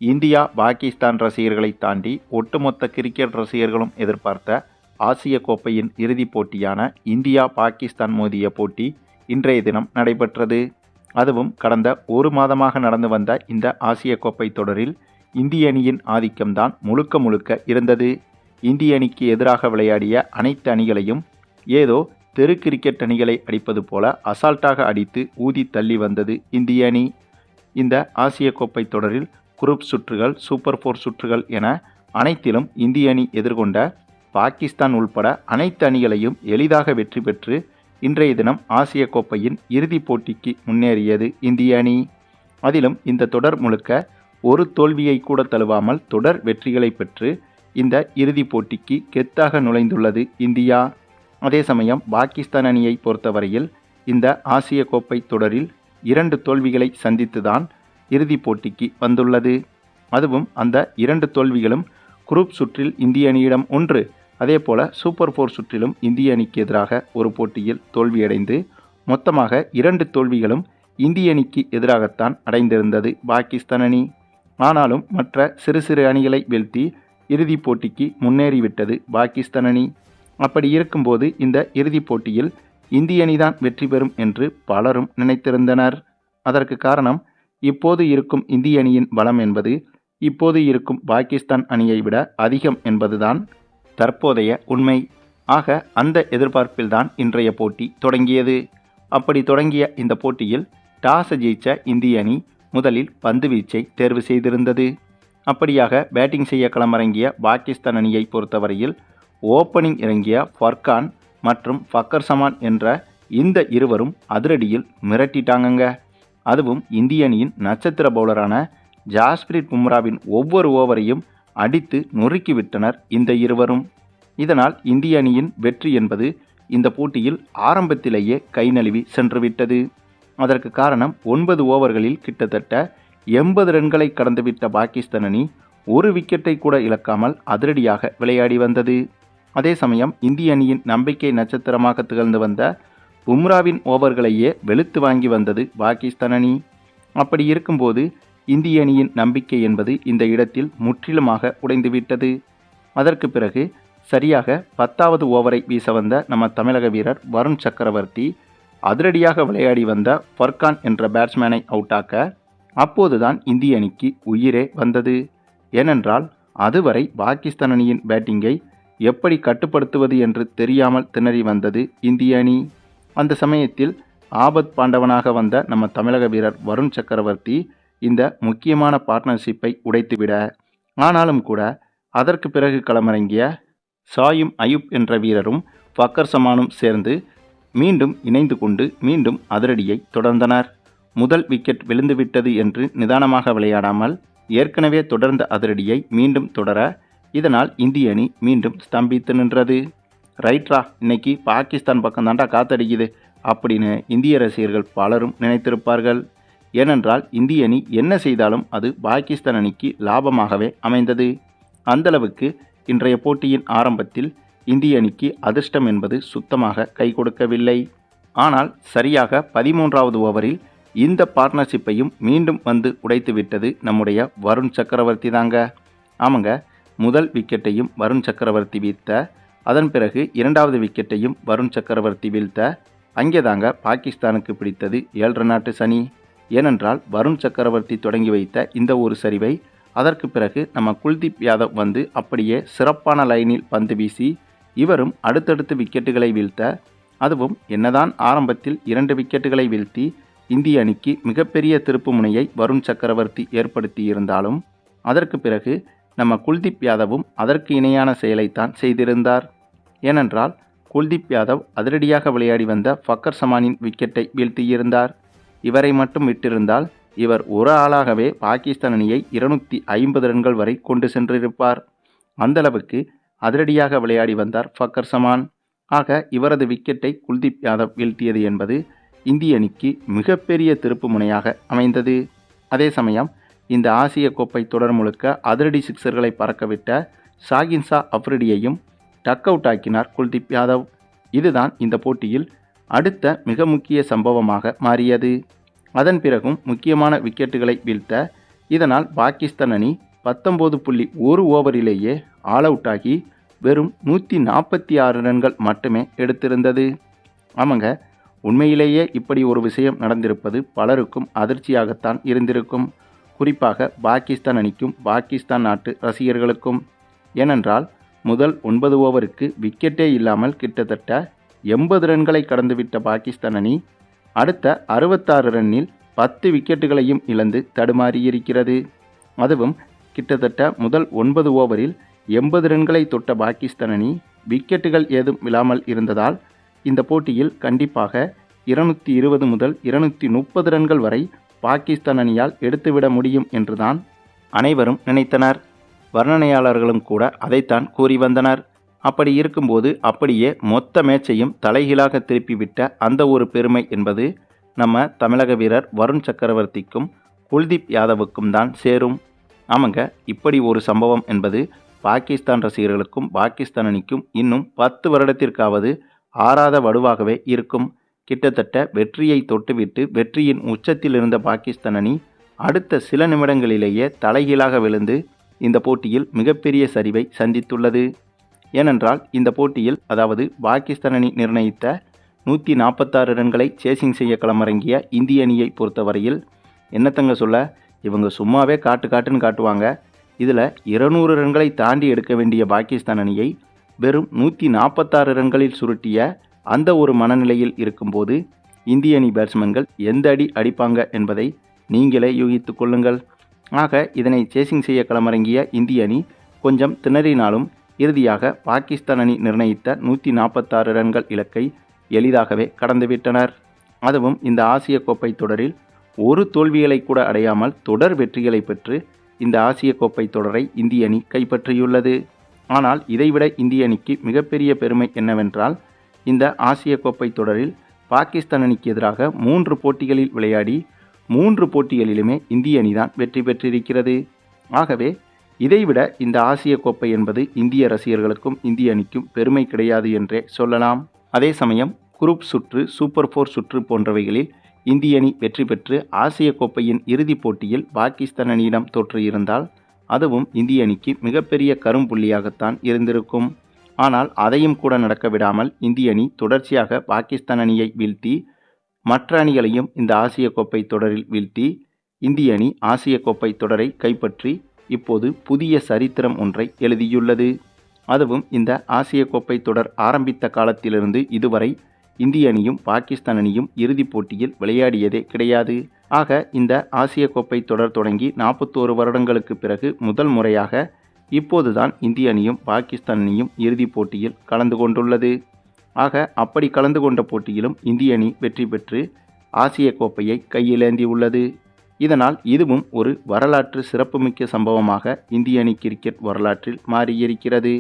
India Pakistan ரசிகர்களை தாண்டி ஒட்டுமொத்த கிரிக்கெட் ரசிகர்களும் எதிர்பார்த்த ஆசிய கோப்பையின் இறுதிப் போட்டியான இந்தியா பாகிஸ்தான் மோதிய போட்டி இன்றைய தினம் நடைபெற்றது. அதுவும் கடந்த ஒரு மாதமாக நடந்து வந்த இந்த ஆசிய கோப்பை தொடரில் இந்திய அணியின் ஆதிக்கம்தான் முழுக்க முழுக்க இருந்தது. இந்திய அணிக்கு எதிராக விளையாடிய அனைத்து அணிகளையும் ஏதோ தெரு கிரிக்கெட் அணிகளை அடிப்பது போல அசால்ட்டாக அடித்து ஊதி தள்ளி வந்தது இந்திய அணி. இந்த ஆசிய கோப்பை தொடரில் குரூப் சுற்றுகள், சூப்பர் 4 சுற்றுகள் என அனைத்திலும் இந்திய அணி எதிர்கொண்ட பாகிஸ்தான் உள்பட அனைத்து அணிகளையும் எளிதாக வெற்றி பெற்று இன்றைய தினம் ஆசிய கோப்பையின் இறுதிப் போட்டிக்கு முன்னேறியது இந்திய அணி. அதிலும் இந்த தொடர் முழுக்க ஒரு தோல்வியை கூட தழுவாமல் தொடர் வெற்றிகளை பெற்று இந்த இறுதிப் போட்டிக்கு கெத்தாக நுழைந்துள்ளது இந்தியா. அதே சமயம் பாகிஸ்தான் அணியை பொறுத்தவரையில் இந்த ஆசிய கோப்பை தொடரில் 2 தோல்விகளை சந்தித்துதான் இறுதிப் போட்டிக்கு வந்துள்ளது. அதுவும் அந்த 2 தோல்விகளும் குரூப் சுற்றில் இந்திய அணியிடம் 1, அதேபோல சூப்பர் 4 சுற்றிலும் இந்திய அணிக்கு எதிராக ஒரு போட்டியில் தோல்வியடைந்து மொத்தமாக 2 தோல்விகளும் இந்திய அணிக்கு எதிராகத்தான் அடைந்திருந்தது பாகிஸ்தான் அணி. ஆனாலும் மற்ற சிறு சிறு அணிகளை வீழ்த்தி இறுதிப் போட்டிக்கு முன்னேறிவிட்டது பாகிஸ்தான் அணி. அப்படி இருக்கும்போது இந்த இறுதிப் போட்டியில் இந்திய அணிதான் வெற்றி பெறும் என்று பலரும் நினைத்திருந்தனர். அதற்கு காரணம், இப்போது இருக்கும் இந்திய அணியின் பலம் என்பது இப்போது இருக்கும் பாகிஸ்தான் அணியை விட அதிகம் என்பதுதான் தற்போதைய உண்மை. ஆக அந்த எதிர்பார்ப்பில்தான் இன்றைய போட்டி தொடங்கியது. அப்படி தொடங்கிய இந்த போட்டியில் டாஸ் ஜெயிச்ச இந்திய அணி முதலில் பந்து வீச்சை தேர்வு செய்திருந்தது. அப்படியாக பேட்டிங் செய்ய களமிறங்கிய பாகிஸ்தான் அணியை பொறுத்தவரையில் ஓப்பனிங் இறங்கிய ஃபர்கான் மற்றும் ஃபக்கர் சமான் என்ற இந்த இருவரும் அதிரடியில் மிரட்டிட்டாங்கங்க. அதுவும் இந்திய அணியின் நட்சத்திர பவுலரான ஜாஸ்பிரிட் பும்ராவின் ஒவ்வொரு ஓவரையும் அடித்து நொறுக்கிவிட்டனர் இந்த இருவரும். இதனால் இந்திய அணியின் வெற்றி என்பது இந்த போட்டியில் ஆரம்பத்திலேயே கை நழுவி சென்றுவிட்டது. அதற்கு காரணம் 9 ஓவர்களில் கிட்டத்தட்ட 80 ரன்களை கடந்துவிட்ட பாகிஸ்தான் அணி ஒரு விக்கெட்டை கூட இழக்காமல் அதிரடியாக விளையாடி வந்தது. அதே சமயம் இந்திய அணியின் நம்பிக்கை நட்சத்திரமாக திகழ்ந்து வந்த பும்ராவின் ஓவர்களையே வெளுத்து வாங்கி வந்தது பாகிஸ்தான் அணி. அப்படி இருக்கும்போது இந்திய அணியின் நம்பிக்கை என்பது இந்த இடத்தில் முற்றிலுமாக உடைந்துவிட்டது. அதற்கு பிறகு சரியாக 10வது ஓவரை வீச வந்த நம்ம தமிழக வீரர் வருண் சக்கரவர்த்தி அதிரடியாக விளையாடி வந்த ஃபர்கான் என்ற பேட்ஸ்மேனை அவுட்டாக்க அப்போதுதான் இந்திய அணிக்கு உயிரே வந்தது. ஏனென்றால் அதுவரை பாகிஸ்தான் அணியின் பேட்டிங்கை எப்படி கட்டுப்படுத்துவது என்று தெரியாமல் திணறி வந்தது இந்திய அணி. அந்த சமயத்தில் ஆபத் பாண்டவனாக வந்த நம்ம தமிழக வீரர் வருண் சக்கரவர்த்தி இந்த முக்கியமான பார்ட்னர்ஷிப்பை உடைத்துவிட, ஆனாலும் கூட அதற்கு பிறகு களமிறங்கிய சாயும் அயூப் என்ற வீரரும் ஃபக்கர் சமானும் சேர்ந்து மீண்டும் இணைந்து கொண்டு மீண்டும் அதிரடியை தொடர்ந்தனர். முதல் விக்கெட் விழுந்துவிட்டது என்று நிதானமாக விளையாடாமல் ஏற்கனவே தொடர்ந்த அதிரடியை மீண்டும் தொடர, இதனால் இந்திய அணி மீண்டும் ஸ்தம்பித்து நின்றது. ரைட்ரா, இன்னைக்கு பாகிஸ்தான் பக்கம் தாண்டா காத்தடிக்குது அப்படின்னு இந்திய ரசிகர்கள் பலரும் நினைத்திருப்பார்கள். ஏனென்றால் இந்திய அணி என்ன செய்தாலும் அது பாகிஸ்தான் அணிக்கு லாபமாகவே அமைந்தது. அந்தளவுக்கு இன்றைய போட்டியின் ஆரம்பத்தில் இந்திய அணிக்கு அதிர்ஷ்டம் என்பது சுத்தமாக கை கொடுக்கவில்லை. ஆனால் சரியாக 13வது ஓவரில் இந்த பார்ட்னர்ஷிப்பையும் மீண்டும் வந்து உடைத்துவிட்டது நம்முடைய வருண் சக்கரவர்த்தி தாங்க. ஆமாங்க, முதல் விக்கெட்டையும் வருண் சக்கரவர்த்தி வீழ்த்த, அதன் பிறகு 2வது விக்கெட்டையும் வருண் சக்கரவர்த்தி வீழ்த்த, அங்கே தாங்க பாகிஸ்தானுக்கு பிடித்தது 7 ரன் சனி. ஏனென்றால் வருண் சக்கரவர்த்தி தொடங்கி வைத்த இந்த ஒரு சரிவை அதற்கு பிறகு நம்ம குல்தீப் யாதவ் வந்து அப்படியே சிறப்பான லைனில் பந்து வீசி இவரும் அடுத்தடுத்து விக்கெட்டுகளை வீழ்த்த, அதுவும் என்னதான் ஆரம்பத்தில் 2 விக்கெட்டுகளை வீழ்த்தி இந்திய அணிக்கு மிகப்பெரிய திருப்பு முனையை வருண் சக்கரவர்த்தி ஏற்படுத்தி இருந்தாலும் அதற்கு பிறகு நம்ம குல்தீப் யாதவும் அதற்கு இணையான செயலைத்தான் செய்திருந்தார். ஏனென்றால் குல்தீப் யாதவ் அதிரடியாக விளையாடி வந்த ஃபக்கர் சமானின் விக்கெட்டை வீழ்த்தியிருந்தார். இவரை மட்டும் விட்டிருந்தால் இவர் ஒரு ஆளாகவே பாகிஸ்தான் அணியை 250 ரன்கள் வரை கொண்டு சென்றிருப்பார். அந்தளவுக்கு அதிரடியாக விளையாடி வந்தார் ஃபக்கர் சமான். ஆக இவரது விக்கெட்டை குல்தீப் யாதவ் வீழ்த்தியது என்பது இந்திய அணிக்கு மிகப்பெரிய திருப்பு முனையாக அமைந்தது. அதே சமயம் இந்த ஆசிய கோப்பை தொடர் முழுக்க அதிரடி சிக்சர்களை பறக்கவிட்ட ஷாகின் ஷா அஃப்ரிடியையும் டக் அவுட் ஆக்கினார் குல்தீப் யாதவ். இதுதான் இந்த போட்டியில் அடுத்த மிக முக்கிய சம்பவமாக மாறியது. அதன் பிறகும் முக்கியமான விக்கெட்டுகளை வீழ்த்த இதனால் பாகிஸ்தான் அணி 19.1 ஓவரிலேயே ஆல் அவுட் ஆகி வெறும் 146 ரன்கள் மட்டுமே எடுத்திருந்தது. ஆமாங்க, உண்மையிலேயே இப்படி ஒரு விஷயம் நடந்திருப்பது பலருக்கும் அதிர்ச்சியாகத்தான் இருந்திருக்கும். குறிப்பாக பாகிஸ்தான் அணிக்கும் பாகிஸ்தான் நாட்டு ரசிகர்களுக்கும். ஏனென்றால் முதல் 9 ஓவருக்கு விக்கெட்டே இல்லாமல் கிட்டத்தட்ட 80 ரன்களை கடந்துவிட்ட பாகிஸ்தான் அணி அடுத்த 66 ரன்னில் 10 விக்கெட்டுகளையும் இழந்து தடுமாறியிருக்கிறது. அதுவும் கிட்டத்தட்ட முதல் 9 ஓவரில் 80 ரன்களை தொட்ட பாகிஸ்தான் அணி விக்கெட்டுகள் ஏதும் விழாமல் இருந்ததால் இந்த போட்டியில் கண்டிப்பாக 220 முதல் 230 ரன்கள் வரை பாகிஸ்தான் அணியால் எடுத்துவிட முடியும் என்றுதான் அனைவரும் நினைத்தனர். வர்ணனையாளர்களும் கூட அதைத்தான் கூறி வந்தனர். அப்படி இருக்கும்போது அப்படியே மொத்த மேட்சையும் தலைகீழாக திருப்பிவிட்ட அந்த ஒரு பெருமை என்பது நம்ம தமிழக வீரர் வருண் சக்கரவர்த்திக்கும் குல்தீப் யாதவுக்கும் தான் சேரும். ஆமாங்க, இப்படி ஒரு சம்பவம் என்பது பாகிஸ்தான் ரசிகர்களுக்கும் பாகிஸ்தான் அணிக்கும் இன்னும் 10 வருடத்திற்காவது ஆறாத வடுவாகவே இருக்கும். கிட்டத்தட்ட வெற்றியை தொட்டுவிட்டு வெற்றியின் உச்சத்தில் இருந்த பாகிஸ்தான் அணி அடுத்த சில நிமிடங்களிலேயே தலைகீழாக விழுந்து இந்த போட்டியில் மிகப்பெரிய சரிவை சந்தித்துள்ளது. ஏனென்றால் இந்த போட்டியில், அதாவது பாகிஸ்தான் அணி நிர்ணயித்த 146 ரன்களை சேசிங் செய்ய களமிறங்கிய இந்திய அணியை பொறுத்தவரையில் என்னத்தங்க சொல்ல, இவங்க சும்மாவே காட்டுன்னு காட்டுவாங்க. இதில் 200 ரன்களை தாண்டி எடுக்க வேண்டிய பாகிஸ்தான் அணியை வெறும் 146 ரன்களில் சுருட்டிய அந்த ஒரு மனநிலையில் இருக்கும்போது இந்திய அணி பேட்ஸ்மேன்கள் எந்த அடி அடிப்பாங்க என்பதை நீங்களே யூகித்து கொள்ளுங்கள். ஆக இதனை சேசிங் செய்ய களமிறங்கிய இந்திய அணி கொஞ்சம் திணறினாலும் இறுதியாக பாகிஸ்தான் அணி நிர்ணயித்த 146 ரன்கள் இலக்கை எளிதாகவே கடந்துவிட்டனர். அதுவும் இந்த ஆசிய கோப்பை தொடரில் ஒரு தோல்விகளை கூட அடையாமல் தொடர் வெற்றிகளை பெற்று இந்த ஆசிய கோப்பை தொடரை இந்திய அணி கைப்பற்றியுள்ளது. ஆனால் இதைவிட இந்திய அணிக்கு மிகப்பெரிய பெருமை என்னவென்றால், இந்த ஆசிய கோப்பை தொடரில் பாகிஸ்தான் அணிக்கு எதிராக 3 போட்டிகளில் விளையாடி 3 போட்டிகளிலுமே இந்திய அணிதான் வெற்றி பெற்றிருக்கிறது. ஆகவே இதைவிட இந்த ஆசிய கோப்பை என்பது இந்திய ரசிகர்களுக்கும் இந்திய அணிக்கும் பெருமை கிடையாது என்றே சொல்லலாம். அதே சமயம் குரூப் சுற்று, சூப்பர் 4 சுற்று போன்றவைகளில் இந்திய அணி வெற்றி பெற்று ஆசிய கோப்பையின் இறுதிப் போட்டியில் பாகிஸ்தான் அணியிடம் தோற்று இருந்தால் அதுவும் இந்திய அணிக்கு மிகப்பெரிய கரும்புள்ளியாகத்தான் இருந்திருக்கும். ஆனால் அதையும் கூட நடக்க விடாமல் இந்திய அணி தொடர்ச்சியாக பாகிஸ்தான் அணியை வீழ்த்தி மற்ற அணிகளையும் இந்த ஆசிய கோப்பை தொடரில் வீழ்த்தி இந்திய அணி ஆசிய கோப்பை தொடரை கைப்பற்றி இப்போது புதிய சரித்திரம் ஒன்றை எழுதியுள்ளது. அதுவும் இந்த ஆசிய கோப்பை தொடர் ஆரம்பித்த காலத்திலிருந்து இதுவரை இந்திய அணியும் பாகிஸ்தான் அணியும் இறுதிப் போட்டியில் விளையாடியதே கிடையாது. ஆக இந்த ஆசிய கோப்பை தொடர் தொடங்கி 41 வருடங்களுக்கு பிறகு முதல் முறையாக இப்போதுதான் இந்திய அணியும் பாகிஸ்தான் அணியும் இறுதிப் போட்டியில் கலந்து கொண்டுள்ளது. ஆக அப்படி கலந்து கொண்ட போட்டியிலும் இந்திய அணி வெற்றி பெற்று ஆசிய கோப்பையை கையிலேந்தியுள்ளது. இதனால் இதுவும் ஒரு வரலாற்று சிறப்புமிக்க சம்பவமாக இந்திய அணி கிரிக்கெட் வரலாற்றில் மாறியிருக்கிறது.